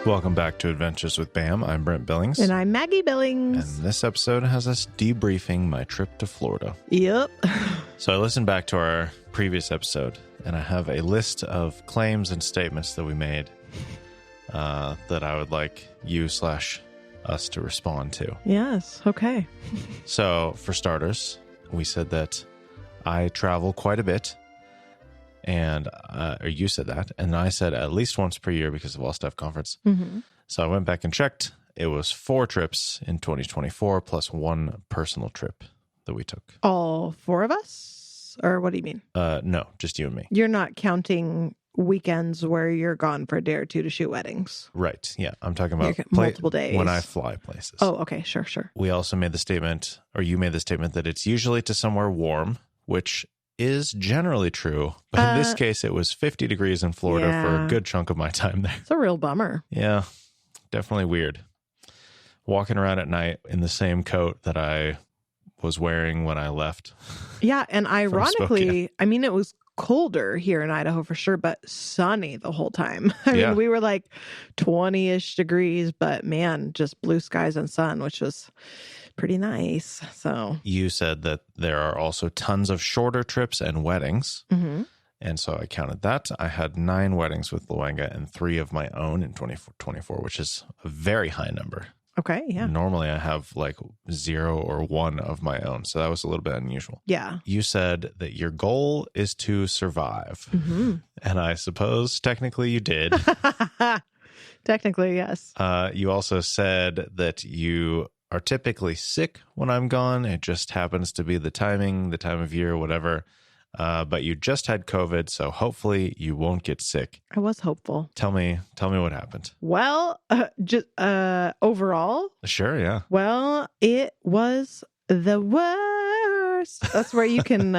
Welcome back to Adventures with Bam. I'm Brent Billings. And I'm Maggie Billings. And this episode has us debriefing my trip to Florida. Yep. So I listened back to our previous episode, and I have a list of claims and statements that we made that I would like you/us to respond to. Yes. Okay. So, for starters, we said that I travel quite a bit. And or you said that, and I said at least once per year because of All Staff Conference. Mm-hmm. So I went back and checked. It was 4 trips in 2024 plus 1 personal trip that we took. All 4 of us? Or what do you mean? No, just you and me. You're not counting weekends where you're gone for a day or two to shoot weddings. Right. Yeah. I'm talking about multiple days. When I fly places. Oh, okay. Sure. We also made the statement, or you made the statement, that it's usually to somewhere warm, which is generally true, but in this case it was 50 degrees in Florida for a good chunk of my time there. It's a real bummer. Yeah, definitely weird. Walking around at night in the same coat that I was wearing when I left. Yeah, and ironically, I mean, it was colder here in Idaho for sure, but sunny the whole time. I mean, we were like 20-ish degrees, but man, just blue skies and sun, which was pretty nice. So you said that there are also tons of shorter trips and weddings. Mm-hmm. And so I counted that. I had 9 weddings with Luenga and 3 of my own in 2024, which is a very high number. Okay, yeah. Normally I have like 0 or 1 of my own. So that was a little bit unusual. Yeah. You said that your goal is to survive. Mm-hmm. And I suppose technically you did. Technically, yes. You also said that you are typically sick when I'm gone. It just happens to be the timing, the time of year, whatever. But you just had COVID, so hopefully you won't get sick. I was hopeful. Tell me what happened. Well, just overall. Sure, yeah. Well, it was the worst. That's where you can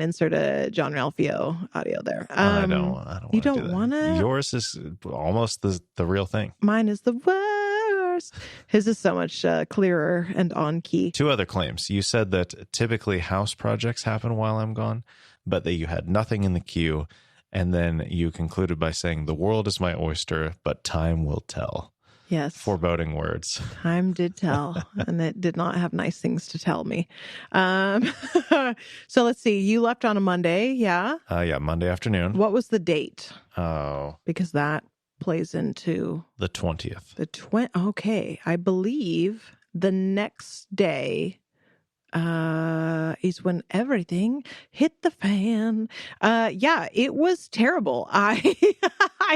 insert a John Ralphio audio there. I don't. You don't want to. Yours is almost the real thing. Mine is the worst. His is so much clearer and on key. 2 other claims. You said that typically house projects happen while I'm gone, but that you had nothing in the queue. And then you concluded by saying, the world is my oyster, but time will tell. Yes. Foreboding words. Time did tell, and it did not have nice things to tell me. So let's see. You left on a Monday, yeah? Yeah, Monday afternoon. What was the date? Oh. Because that plays into the 20th. Okay. I believe the next day is when everything hit the fan. Yeah, it was terrible. I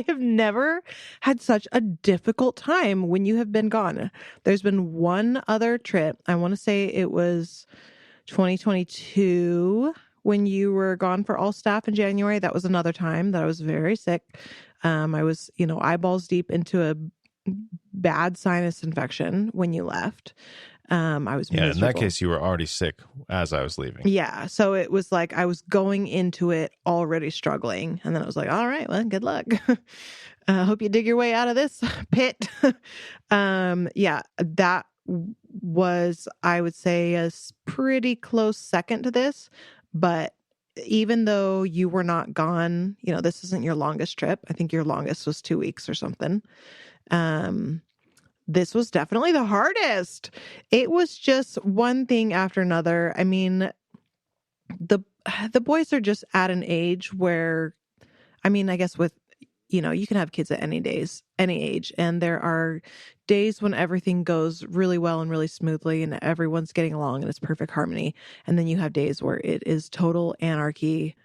have never had such a difficult time when you have been gone. There's been one other trip. I want to say it was 2022 when you were gone for All Staff in January. That was another time that I was very sick. I was, eyeballs deep into a bad sinus infection when you left. I was miserable. In that case, you were already sick as I was leaving. Yeah. So it was like I was going into it already struggling. And then I was like, all right, well, good luck. Hope you dig your way out of this pit. Yeah, that was, I would say, a pretty close second to this. But even though you were not gone, this isn't your longest trip. I think your longest was 2 weeks or something. This was definitely the hardest. It was just one thing after another. I mean, the boys are just at an age where, I guess with, you can have kids at any age. And there are days when everything goes really well and really smoothly and everyone's getting along and it's perfect harmony. And then you have days where it is total anarchy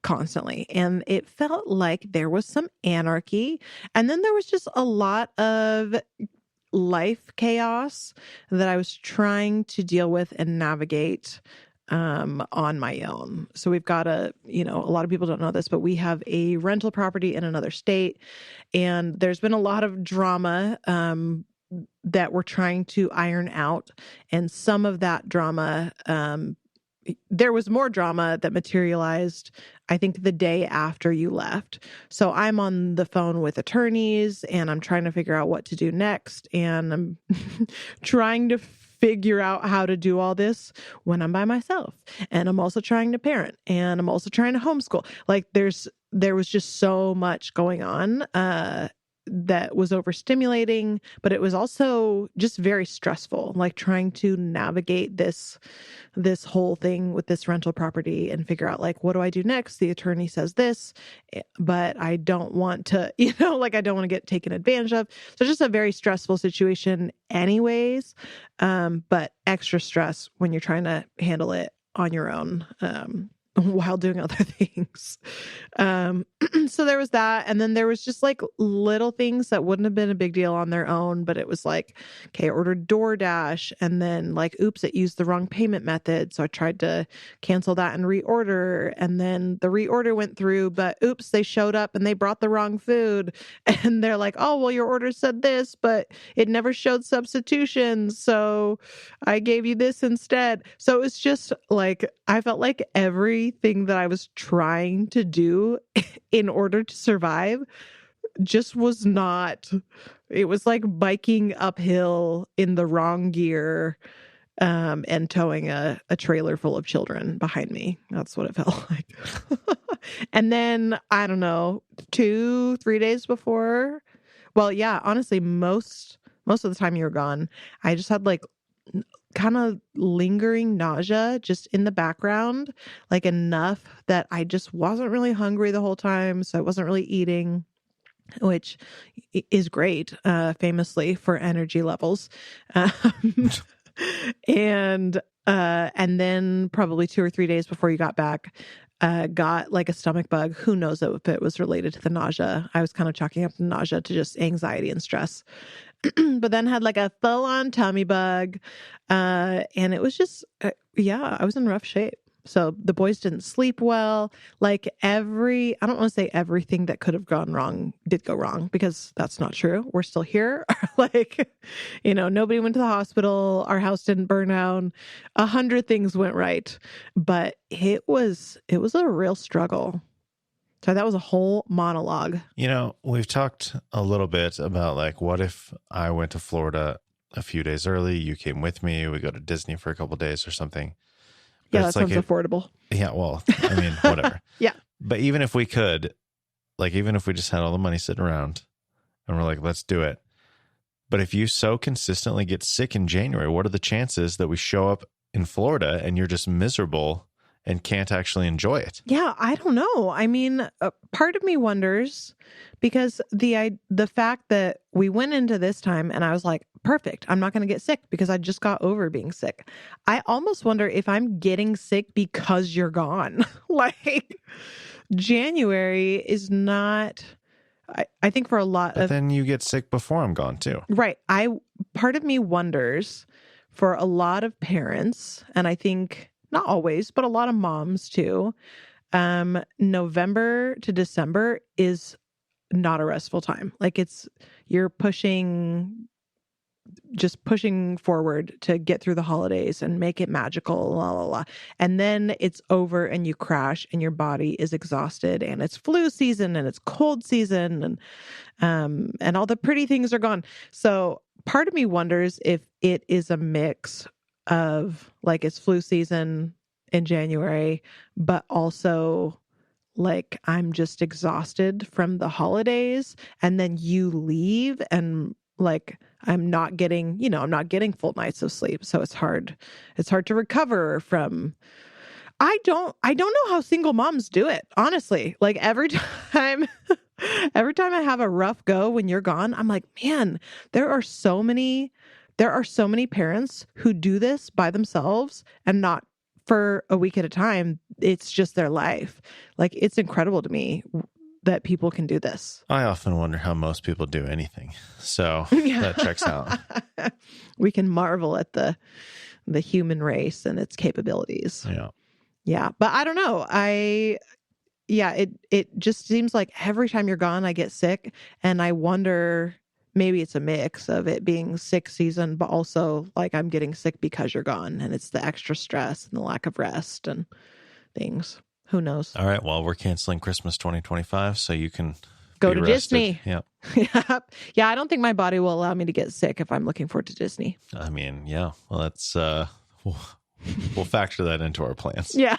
constantly. And it felt like there was some anarchy. And then there was just a lot of life chaos that I was trying to deal with and navigate on my own. So we've got a lot of people don't know this, but we have a rental property in another state. And there's been a lot of drama that we're trying to iron out. And some of that drama, there was more drama that materialized, I think, the day after you left. So I'm on the phone with attorneys and I'm trying to figure out what to do next. And I'm trying to figure out how to do all this when I'm by myself. And I'm also trying to parent and I'm also trying to homeschool. Like there was just so much going on. that was overstimulating, but it was also just very stressful, like trying to navigate this whole thing with this rental property and figure out like, what do I do next? The attorney says this, but I don't want to, like I don't want to get taken advantage of. So just a very stressful situation anyways. But extra stress when you're trying to handle it on your own, while doing other things. So there was that. And then there was just like little things that wouldn't have been a big deal on their own, but it was like, okay, I ordered DoorDash and then like, oops, it used the wrong payment method. So I tried to cancel that and reorder. And then the reorder went through, but oops, they showed up and they brought the wrong food. And they're like, oh, well, your order said this, but it never showed substitutions. So I gave you this instead. So it's just like, I felt like everything that I was trying to do in order to survive just was not, it was like biking uphill in the wrong gear, and towing a trailer full of children behind me. That's what it felt like. And then, I don't know, 2-3 days before, well, yeah, honestly, most of the time you were gone, I just had like kind of lingering nausea just in the background, like enough that I just wasn't really hungry the whole time. So I wasn't really eating, which is great, famously for energy levels. And then probably 2 or 3 days before you got back, got like a stomach bug. Who knows if it was related to the nausea. I was kind of chalking up the nausea to just anxiety and stress. But then had like a full-on tummy bug. And it was just, I was in rough shape. So the boys didn't sleep well. Like I don't want to say everything that could have gone wrong did go wrong, because that's not true. We're still here. Like, nobody went to the hospital. Our house didn't burn down. 100 things went right. But it was a real struggle. So that was a whole monologue. We've talked a little bit about like, what if I went to Florida a few days early, you came with me, we go to Disney for a couple of days or something. But yeah, that sounds affordable. Yeah, well, I mean, whatever. Yeah. But even if we could, like, even if we just had all the money sitting around and we're like, let's do it. But if you so consistently get sick in January, what are the chances that we show up in Florida and you're just miserable and can't actually enjoy it? Yeah, I don't know. I mean, part of me wonders, because the fact that we went into this time and I was like, perfect, I'm not going to get sick because I just got over being sick. I almost wonder if I'm getting sick because you're gone. Like, January is not, I think for a lot but then you get sick before I'm gone too. Right. Part of me wonders for a lot of parents, and I think not always, but a lot of moms too, November to December is not a restful time. Like you're pushing forward to get through the holidays and make it magical, la, la, la. And then it's over and you crash and your body is exhausted and it's flu season and it's cold season and all the pretty things are gone. So part of me wonders if it is a mix of like it's flu season in January, but also like I'm just exhausted from the holidays, and then you leave and like I'm not getting full nights of sleep. So it's hard to recover from. I don't know how single moms do it, honestly. Like every time I have a rough go when you're gone, I'm like, man, there are so many parents who do this by themselves and not for a week at a time. It's just their life. Like, it's incredible to me that people can do this. I often wonder how most people do anything. So that checks out. We can marvel at the human race and its capabilities. Yeah. Yeah. But I don't know. It just seems like every time you're gone, I get sick, and I wonder, maybe it's a mix of it being sick season, but also like I'm getting sick because you're gone, and it's the extra stress and the lack of rest and things. Who knows? All right. Well, we're canceling Christmas 2025, so you can go to rested. Disney. Yeah. Yeah. I don't think my body will allow me to get sick if I'm looking forward to Disney. I mean, yeah. Well, that's we'll factor that into our plans. Yeah.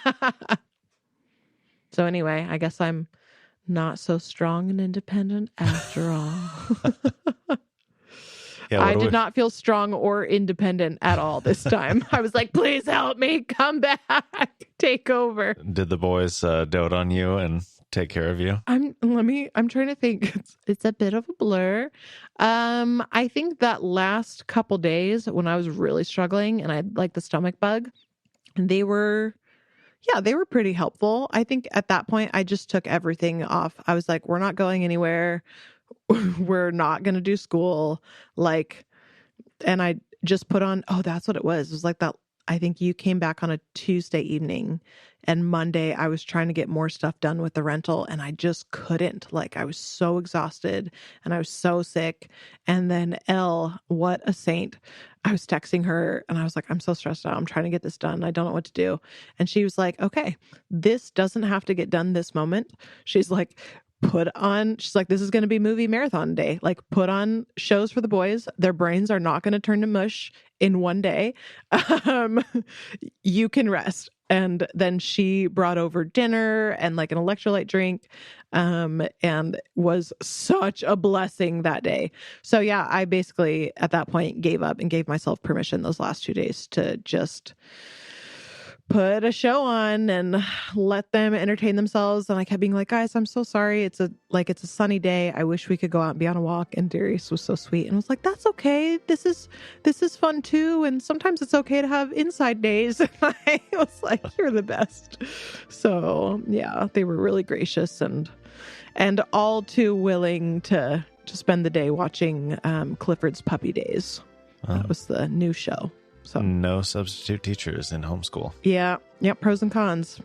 So anyway, I guess I'm not so strong and independent after all. Yeah, I did not feel strong or independent at all this time. I was like, please help me, come back, take over. Did the boys dote on you and take care of you? I'm trying to think. It's a bit of a blur. I think that last couple days when I was really struggling and I had like the stomach bug, they were pretty helpful. I think at that point I just took everything off. I was like, we're not going anywhere. We're not going to do school. Like, and I just put on, oh, that's what it was. It was like that. I think you came back on a Tuesday evening, and Monday I was trying to get more stuff done with the rental and I just couldn't. Like, I was so exhausted and I was so sick. And then Elle, what a saint. I was texting her and I was like, I'm so stressed out. I'm trying to get this done. I don't know what to do. And she was like, okay, this doesn't have to get done this moment. She's like, she's like, this is going to be movie marathon day. Like, put on shows for the boys. Their brains are not going to turn to mush in one day. You can rest. And then she brought over dinner and like an electrolyte drink, and was such a blessing that day. So yeah, I basically at that point gave up and gave myself permission those last 2 days to just put a show on and let them entertain themselves. And I kept being like, guys, I'm so sorry. It's a sunny day. I wish we could go out and be on a walk. And Darius was so sweet and was like, that's okay. This is fun too. And sometimes it's okay to have inside days. And I was like, you're the best. So yeah, they were really gracious and all too willing to spend the day watching Clifford's Puppy Days. That was the new show. So no substitute teachers in homeschool. Yeah. Pros and cons.